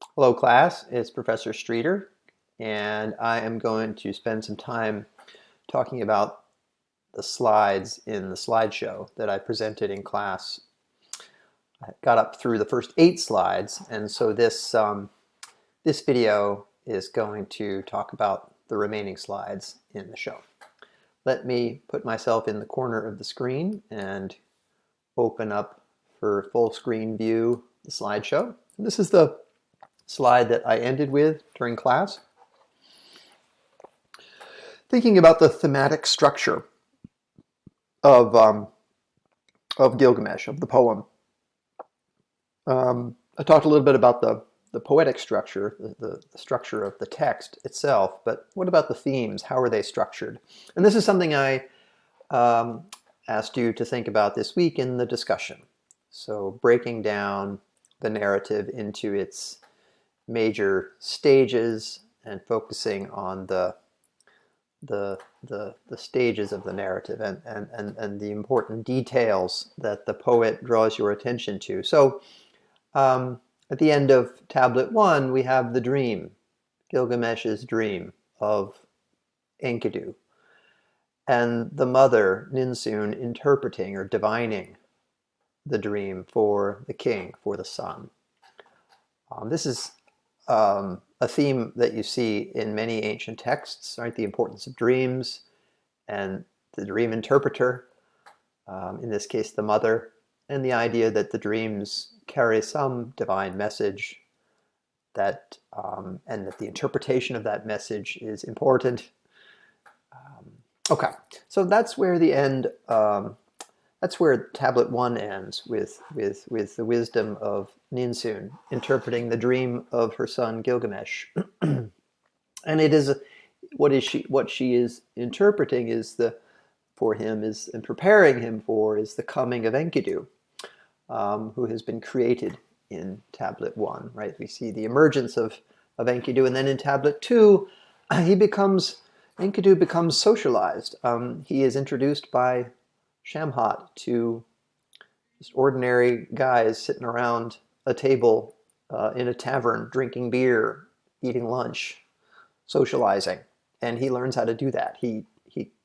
Hello class, it's Professor Streeter, and I am going to spend some time talking about the slides in the slideshow that I presented in class. I got up through the first 8 slides, and so this video is going to talk about the remaining slides in the show. Let me put myself in the corner of the screen and open up for full screen view the slideshow. And this is the slide that I ended with during class. Thinking about the thematic structure of Gilgamesh, of the poem. I talked a little bit about the poetic structure, the structure of the text itself, but what about the themes? How are they structured? And this is something I asked you to think about this week in the discussion. So breaking down the narrative into its major stages and focusing on the stages of the narrative and the important details that the poet draws your attention to. So at the end of tablet 1 we have the dream, Gilgamesh's dream of Enkidu, and the mother Ninsun interpreting or divining the dream for the king, for the son. This is a theme that you see in many ancient texts, right? The importance of dreams and the dream interpreter, in this case the mother, and the idea that the dreams carry some divine message that, and that the interpretation of that message is important. Okay, so that's where the end, that's where tablet 1 ends with the wisdom of Ninsun interpreting the dream of her son Gilgamesh. And it is what she is interpreting is for him is and preparing him for is the coming of Enkidu, who has been created in tablet 1, right? We see the emergence of Enkidu, and then in tablet 2 Enkidu becomes socialized. He is introduced by Shamhat to just ordinary guys sitting around a table in a tavern, drinking beer, eating lunch, socializing, and he learns how to do that. He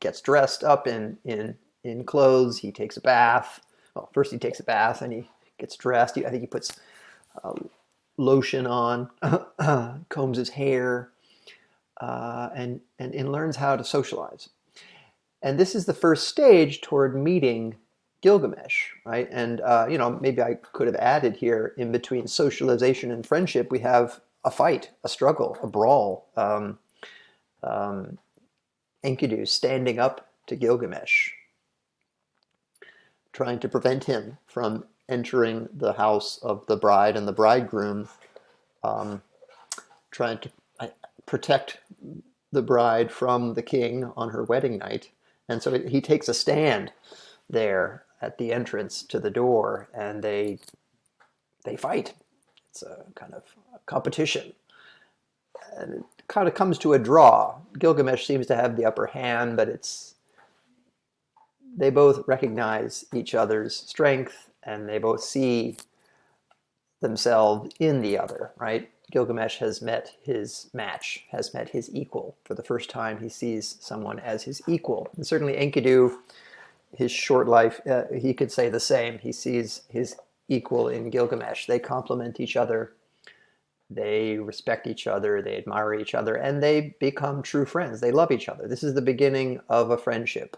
gets dressed up in clothes. He takes a bath. Well, first he takes a bath and he gets dressed. I think he puts lotion on, combs his hair, and learns how to socialize. And this is the first stage toward meeting Gilgamesh, right? And maybe I could have added here, in between socialization and friendship, we have a fight, a struggle, a brawl. Enkidu standing up to Gilgamesh, trying to prevent him from entering the house of the bride and the bridegroom, trying to protect the bride from the king on her wedding night. And so he takes a stand there at the entrance to the door, and they fight. It's a kind of a competition. And it kind of comes to a draw. Gilgamesh seems to have the upper hand, but they both recognize each other's strength, and they both see themselves in the other, right? Gilgamesh has met his match, has met his equal. For the first time, he sees someone as his equal. And certainly Enkidu, his short life, he could say the same. He sees his equal in Gilgamesh. They complement each other. They respect each other. They admire each other. And they become true friends. They love each other. This is the beginning of a friendship.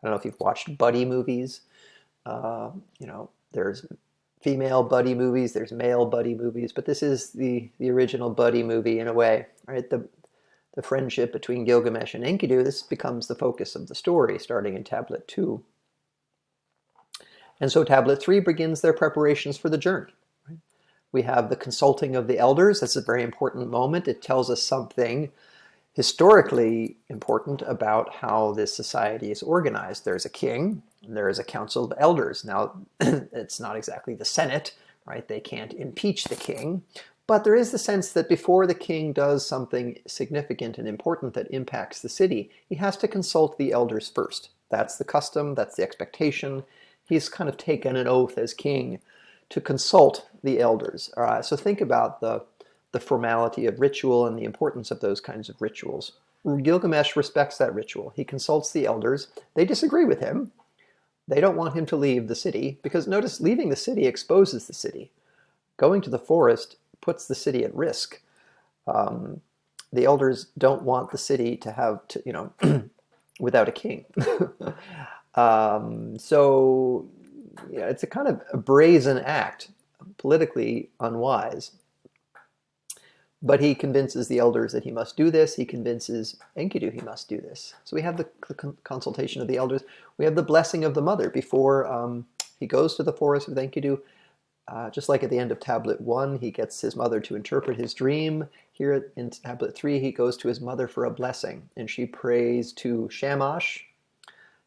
I don't know if you've watched buddy movies. There's female buddy movies, there's male buddy movies, but this is the original buddy movie in a way, right? The friendship between Gilgamesh and Enkidu, this becomes the focus of the story starting in tablet 2. And so tablet 3 begins their preparations for the journey. Right? We have the consulting of the elders. That's a very important moment. It tells us something historically important about how this society is organized. There's a king, and there is a council of elders. Now, it's not exactly the Senate, right? They can't impeach the king, but there is the sense that before the king does something significant and important that impacts the city, he has to consult the elders first. That's the custom, that's the expectation. He's kind of taken an oath as king to consult the elders. So think about the the formality of ritual and the importance of those kinds of rituals. Gilgamesh respects that ritual. He consults the elders. They disagree with him. They don't want him to leave the city because notice leaving the city exposes the city. Going to the forest puts the city at risk. The elders don't want the city to have to, without a king. So yeah, it's a kind of a brazen act, politically unwise. But he convinces the elders that he must do this. He convinces Enkidu he must do this. So we have the consultation of the elders. We have the blessing of the mother before he goes to the forest with Enkidu. Just like at the end of Tablet 1, he gets his mother to interpret his dream. Here in Tablet 3, he goes to his mother for a blessing. And she prays to Shamash.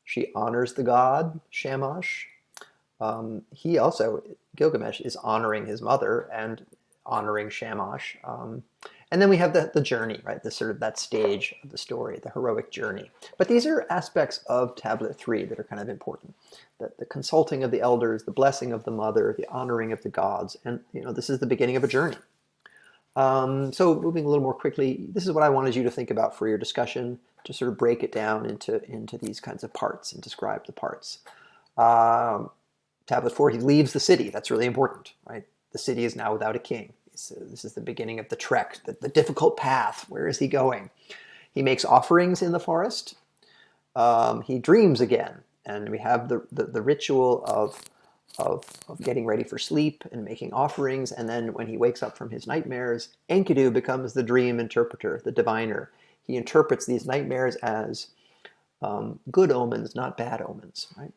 She honors the god, Shamash. He also, Gilgamesh, is honoring his mother and honoring Shamash. And then we have the journey, right? The sort of that stage of the story, the heroic journey. But these are aspects of Tablet 3 that are kind of important. The consulting of the elders, the blessing of the mother, the honoring of the gods. And, this is the beginning of a journey. So moving a little more quickly, this is what I wanted you to think about for your discussion, to sort of break it down into these kinds of parts and describe the parts. Tablet 4, he leaves the city. That's really important, right? The city is now without a king. So this is the beginning of the trek, the difficult path. Where is he going? He makes offerings in the forest. He dreams again. And we have the ritual of getting ready for sleep and making offerings. And then when he wakes up from his nightmares, Enkidu becomes the dream interpreter, the diviner. He interprets these nightmares as good omens, not bad omens, right?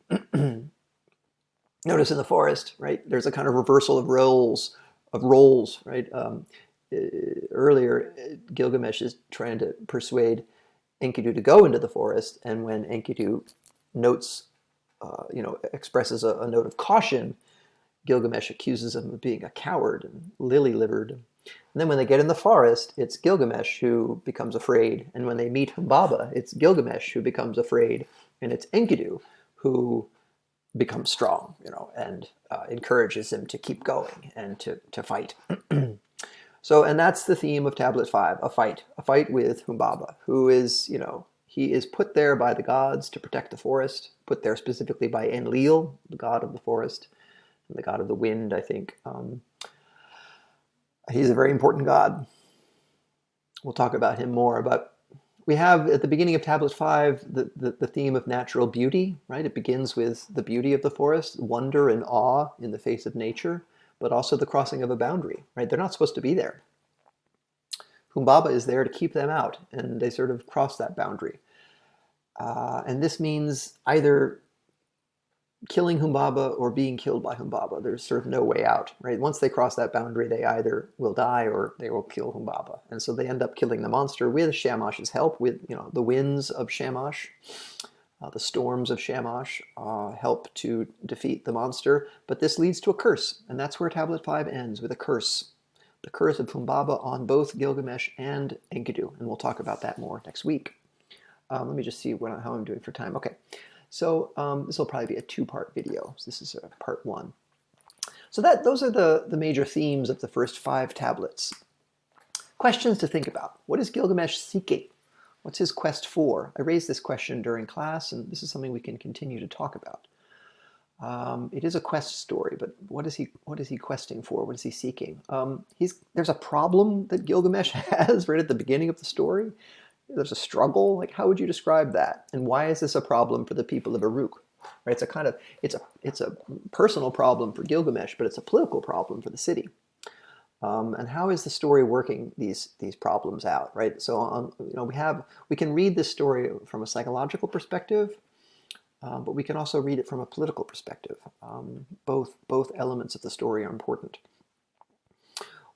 Notice in the forest, right, there's a kind of reversal of roles, right? Earlier, Gilgamesh is trying to persuade Enkidu to go into the forest, and when Enkidu expresses a note of caution, Gilgamesh accuses him of being a coward and lily-livered. And then when they get in the forest, it's Gilgamesh who becomes afraid, and when they meet Humbaba, it's Gilgamesh who becomes afraid, and it's Enkidu who becomes strong, and encourages him to keep going and to fight. So, and that's the theme of Tablet 5, a fight with Humbaba, who is, he is put there by the gods to protect the forest, put there specifically by Enlil, the god of the forest, and the god of the wind, I think. He's a very important god. We'll talk about him more, but we have at the beginning of Tablet 5 the theme of natural beauty, right? It begins with the beauty of the forest, wonder and awe in the face of nature, but also the crossing of a boundary, right? They're not supposed to be there. Humbaba is there to keep them out, and they sort of cross that boundary. And this means either killing Humbaba or being killed by Humbaba. There's sort of no way out, right? Once they cross that boundary, they either will die or they will kill Humbaba. And so they end up killing the monster with Shamash's help, with the winds of Shamash, the storms of Shamash help to defeat the monster. But this leads to a curse, and that's where Tablet 5 ends, with a curse. The curse of Humbaba on both Gilgamesh and Enkidu, and we'll talk about that more next week. Let me just see how I'm doing for time. Okay. So this will probably be a two-part video. So this is part 1. So those are the major themes of the first 5 tablets. Questions to think about. What is Gilgamesh seeking? What's his quest for? I raised this question during class, and this is something we can continue to talk about. It is a quest story, but what is he questing for? What is he seeking? There's a problem that Gilgamesh has right at the beginning of the story. There's a struggle. Like, how would you describe that? And why is this a problem for the people of Uruk? Right? It's a personal problem for Gilgamesh, but it's a political problem for the city. And how is the story working these problems out? Right? So we can read this story from a psychological perspective, but we can also read it from a political perspective. Both elements of the story are important.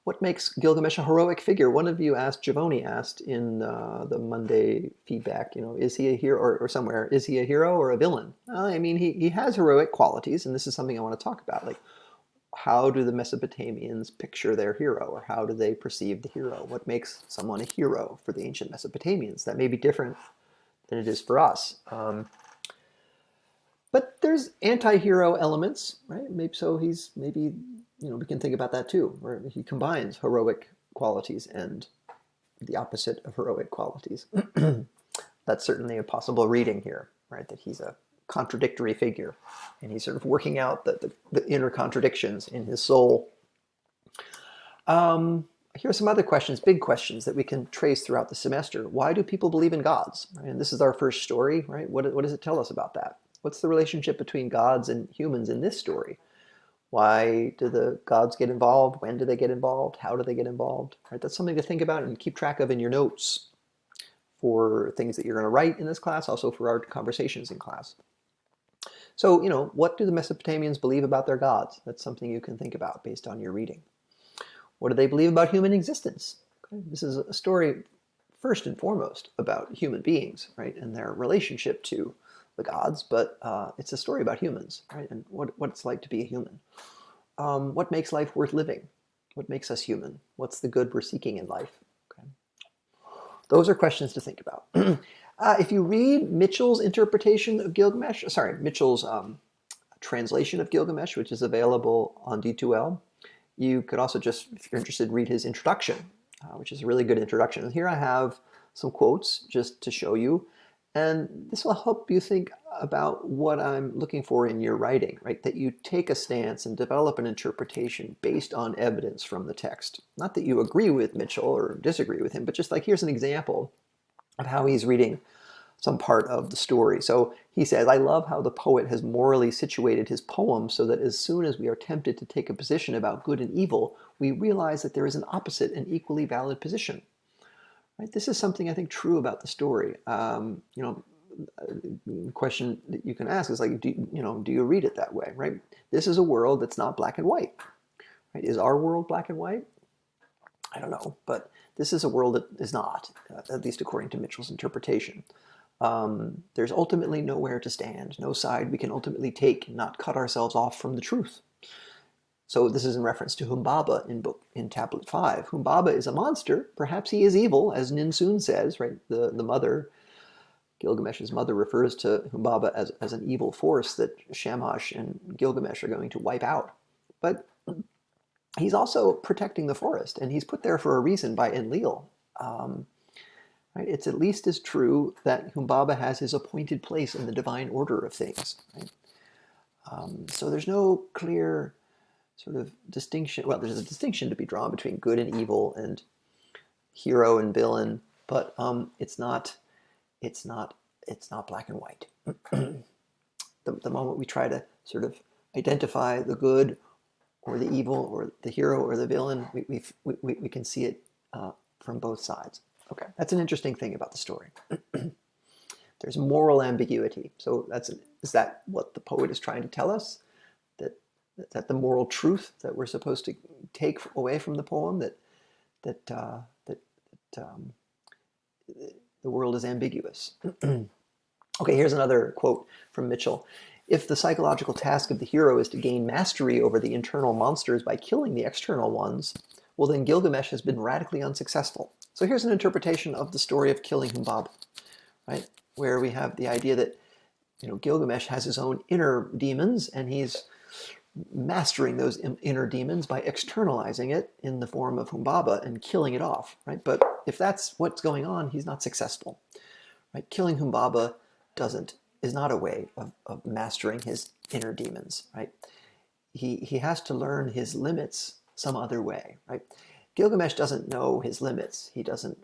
What makes Gilgamesh a heroic figure? One of you asked, Giovanni asked in the Monday feedback, is he a hero, or somewhere, is he a hero or a villain? I mean, he has heroic qualities, and this is something I want to talk about. Like, how do the Mesopotamians picture their hero, or how do they perceive the hero? What makes someone a hero for the ancient Mesopotamians? That may be different than it is for us. But there's anti-hero elements, right? Maybe we can think about that too, where he combines heroic qualities and the opposite of heroic qualities. That's certainly a possible reading here, right? That he's a contradictory figure, and he's sort of working out the inner contradictions in his soul. Here are some other questions, big questions that we can trace throughout the semester. Why do people believe in gods? And this is our first story, right? What does it tell us about that? What's the relationship between gods and humans in this story? Why do the gods get involved? When do they get involved? How do they get involved? Right? That's something to think about and keep track of in your notes for things that you're going to write in this class, also for our conversations in class. So, what do the Mesopotamians believe about their gods? That's something you can think about based on your reading. What do they believe about human existence? Okay. This is a story, first and foremost, about human beings, right, and their relationship to the gods, but it's a story about humans, right, and what it's like to be a human. What makes life worth living? What makes us human? What's the good we're seeking in life? Okay. Those are questions to think about. If you read Mitchell's interpretation of Gilgamesh, Mitchell's translation of Gilgamesh, which is available on D2L, you could also just, if you're interested, read his introduction, which is a really good introduction. And here I have some quotes just to show you, and this will help you think about what I'm looking for in your writing, right? That you take a stance and develop an interpretation based on evidence from the text. Not that you agree with Mitchell or disagree with him, but just like here's an example of how he's reading some part of the story. So he says, I love how the poet has morally situated his poem so that as soon as we are tempted to take a position about good and evil, we realize that there is an opposite and equally valid position. Right? This is something I think true about the story. The question that you can ask is like, do you read it that way, right? This is a world that's not black and white. Right? Is our world black and white? I don't know, but this is a world that is not, at least according to Mitchell's interpretation. There's ultimately nowhere to stand, no side we can ultimately take, not cut ourselves off from the truth. So this is in reference to Humbaba in Tablet 5. Humbaba is a monster. Perhaps he is evil, as Ninsun says, right? The mother, Gilgamesh's mother, refers to Humbaba as an evil force that Shamash and Gilgamesh are going to wipe out. But he's also protecting the forest, and he's put there for a reason by Enlil. Right? It's at least as true that Humbaba has his appointed place in the divine order of things. Right? So there's no clear sort of distinction. Well, there's a distinction to be drawn between good and evil and hero and villain, but it's not black and white. The moment we try to sort of identify the good or the evil or the hero or the villain, we can see it from both sides. Okay, that's an interesting thing about the story. There's moral ambiguity. So is that what the poet is trying to tell us? That the moral truth that we're supposed to take away from the poem, that the world is ambiguous. Okay, here's another quote from Mitchell. If the psychological task of the hero is to gain mastery over the internal monsters by killing the external ones, well then Gilgamesh has been radically unsuccessful. So here's an interpretation of the story of killing Humbaba, right? Where we have the idea that Gilgamesh has his own inner demons, and he's mastering those inner demons by externalizing it in the form of Humbaba and killing it off, right? But if that's what's going on, he's not successful, right? Killing Humbaba is not a way of mastering his inner demons, right? He has to learn his limits some other way, right? Gilgamesh doesn't know his limits. He doesn't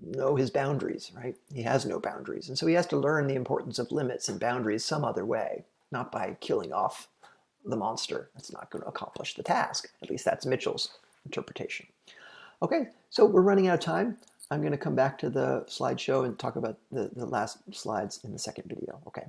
know his boundaries, right? He has no boundaries. And so he has to learn the importance of limits and boundaries some other way, not by killing off the monster. That's not going to accomplish the task. At least that's Mitchell's interpretation. Okay, so we're running out of time. I'm going to come back to the slideshow and talk about the last slides in the second video. Okay.